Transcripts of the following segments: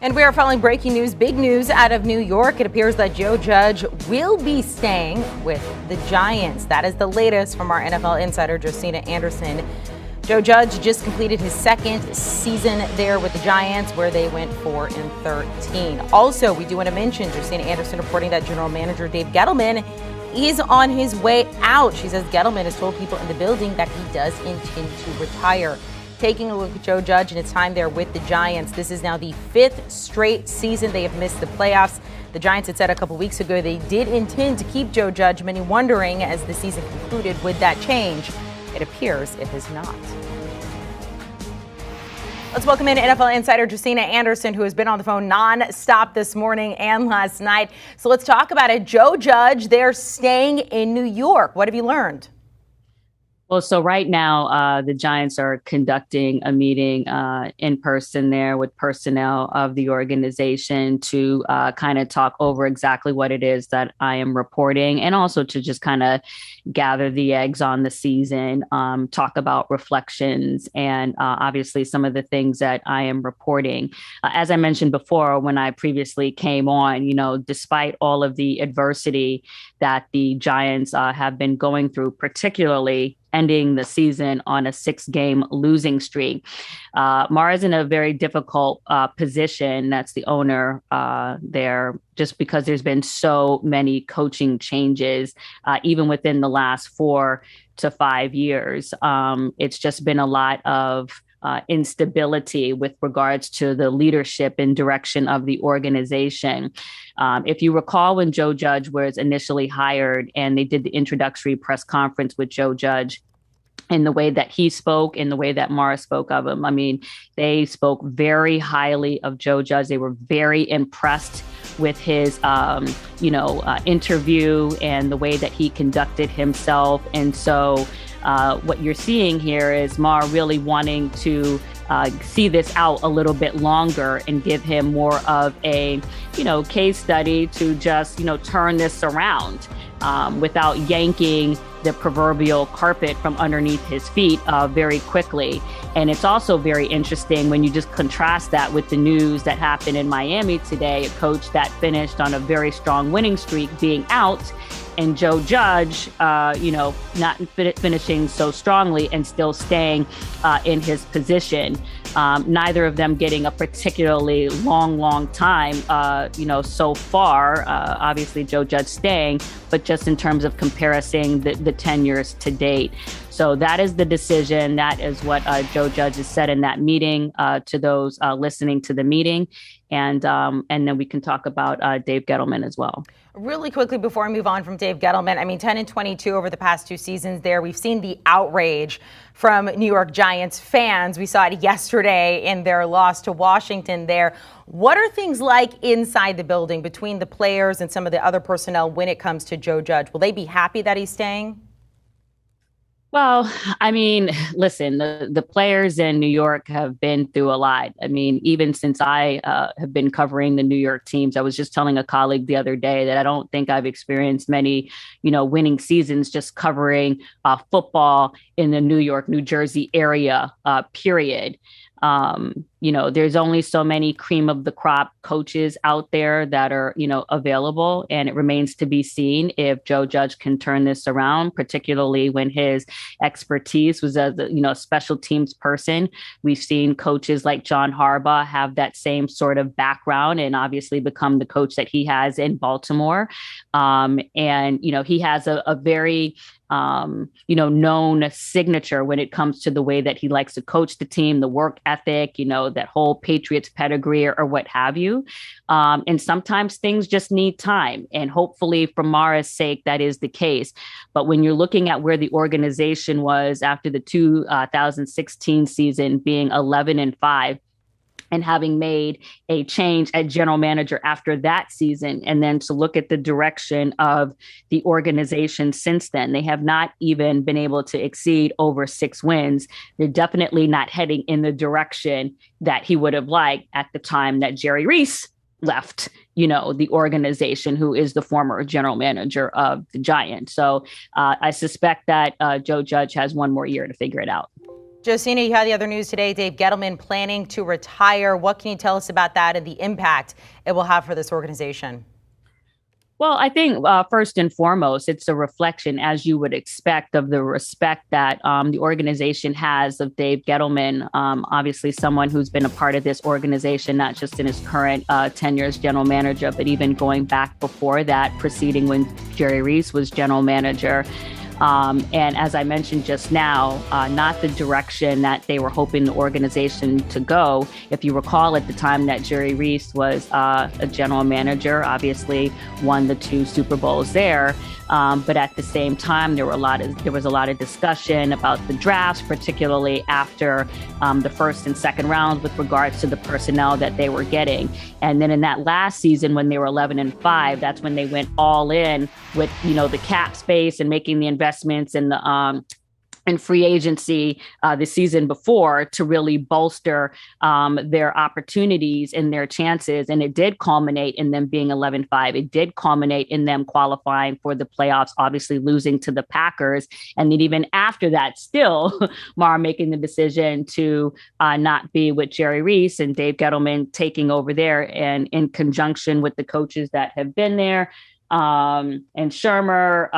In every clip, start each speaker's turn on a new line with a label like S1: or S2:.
S1: And we are following breaking news, big news out of New York. It appears that Joe Judge will be staying with the Giants. That is the latest from our NFL insider, Josina Anderson. Joe Judge just completed his second season there with the Giants, where they went 4-13. Also, we do want to mention Josina Anderson reporting that general manager Dave Gettleman is on his way out. She says Gettleman has told people in the building that he does intend to retire. Taking a look at Joe Judge and his time there with the Giants, this is now the fifth straight season they have missed the playoffs. The Giants had said a couple weeks ago they did intend to keep Joe Judge, many wondering as the season concluded, would that change? It appears it has not. Let's welcome in NFL insider Josina Anderson, who has been on the phone nonstop this morning and last night. So let's talk about it. Joe Judge, they're staying in New York. What have you learned?
S2: Well, so right now, the Giants are conducting a meeting in person there with personnel of the organization to kind of talk over exactly what it is that I am reporting, and also to just kind of gather the eggs on the season, talk about reflections, and obviously some of the things that I am reporting. As I mentioned before, when I previously came on, despite all of the adversity that the Giants have been going through, particularly ending the season on a 6-game losing streak. Mara's in a very difficult position. That's the owner there, just because there's been so many coaching changes, even within the last 4 to 5 years. It's just been a lot of instability with regards to the leadership and direction of the organization. If you recall, when Joe Judge was initially hired and they did the introductory press conference with Joe Judge, in the way that he spoke, in the way that Mara spoke of him, I mean, they spoke very highly of Joe Judge. They were very impressed with his, interview and the way that he conducted himself. And so what you're seeing here is Mara really wanting to see this out a little bit longer and give him more of a, case study to just, turn this around without yanking the proverbial carpet from underneath his feet very quickly. And it's also very interesting when you just contrast that with the news that happened in Miami today, a coach that finished on a very strong winning streak being out, and Joe Judge, not finishing so strongly and still staying in his position. Neither of them getting a particularly long time, so far. Obviously, Joe Judge staying, but just in terms of comparison the tenures to date. So that is the decision. That is what Joe Judge has said in that meeting to those listening to the meeting. And then we can talk about Dave Gettleman as well.
S1: Really quickly before I move on from Dave Gettleman, 10-22 over the past 2 seasons there. We've seen the outrage from New York Giants fans. We saw it yesterday in their loss to Washington there. What are things like inside the building between the players and some of the other personnel when it comes to Joe Judge? Will they be happy that he's staying?
S2: Well, listen, the players in New York have been through a lot. Even since I have been covering the New York teams, I was just telling a colleague the other day that I don't think I've experienced many, winning seasons just covering football in the New York, New Jersey area, period. There's only so many cream of the crop coaches out there that are, available. And it remains to be seen if Joe Judge can turn this around, particularly when his expertise was as a, special teams person. We've seen coaches like John Harbaugh have that same sort of background and obviously become the coach that he has in Baltimore. He has a very known signature when it comes to the way that he likes to coach the team, the work ethic, that whole Patriots pedigree or what have you. And sometimes things just need time. And hopefully for Mara's sake, that is the case. But when you're looking at where the organization was after the 2016 season being 11-5, and having made a change at general manager after that season, and then to look at the direction of the organization since then, they have not even been able to exceed over 6 wins. They're definitely not heading in the direction that he would have liked at the time that Jerry Reese left, the organization, who is the former general manager of the Giants. So I suspect that Joe Judge has 1 more year to figure it out.
S1: Josina, you had the other news today. Dave Gettleman planning to retire. What can you tell us about that and the impact it will have for this organization?
S2: Well, I think first and foremost, it's a reflection, as you would expect, of the respect that the organization has of Dave Gettleman. Obviously, someone who's been a part of this organization, not just in his current tenure as general manager, but even going back before that, preceding when Jerry Reese was general manager. And as I mentioned just now, not the direction that they were hoping the organization to go. If you recall, at the time that Jerry Reese was a general manager, obviously won the 2 Super Bowls there. But at the same time, there was a lot of discussion about the drafts, particularly after the first and second rounds with regards to the personnel that they were getting. And then in that last season, when they were 11-5, that's when they went all in with, the cap space and making the investments in the in free agency the season before to really bolster their opportunities and their chances. And it did culminate in them being 11-5. It did culminate in them qualifying for the playoffs, obviously losing to the Packers. And then even after that, still Mara making the decision to not be with Jerry Reese and Dave Gettleman taking over there, and in conjunction with the coaches that have been there. And Shermer,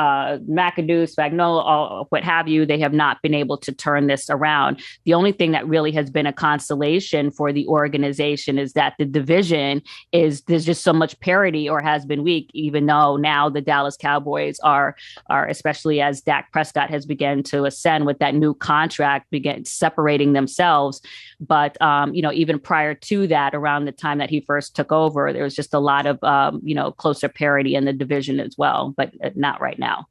S2: McAdoo, Spagnuolo, what have you, they have not been able to turn this around. The only thing that really has been a consolation for the organization is that the division there's just so much parity, or has been weak, even though now the Dallas Cowboys are especially as Dak Prescott has begun to ascend with that new contract, begin separating themselves. But, even prior to that, around the time that he first took over, there was just a lot of, closer parity in the division as well, but not right now.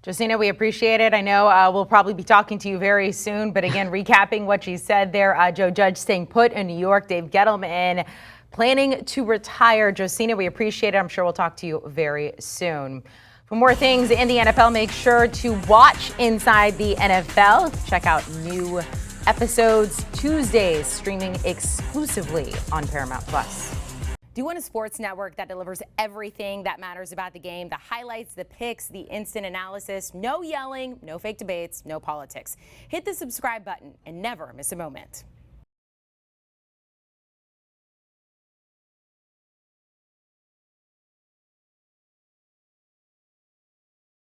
S1: Josina, we appreciate it. I know we'll probably be talking to you very soon, but again, recapping what you said there, Joe Judge staying put in New York, Dave Gettleman planning to retire. Josina, we appreciate it. I'm sure we'll talk to you very soon. For more things in the NFL, make sure to watch Inside the NFL. Check out new episodes Tuesdays, streaming exclusively on Paramount+. Do you want a sports network that delivers everything that matters about the game? The highlights, the picks, the instant analysis, no yelling, no fake debates, no politics. Hit the subscribe button and never miss a moment.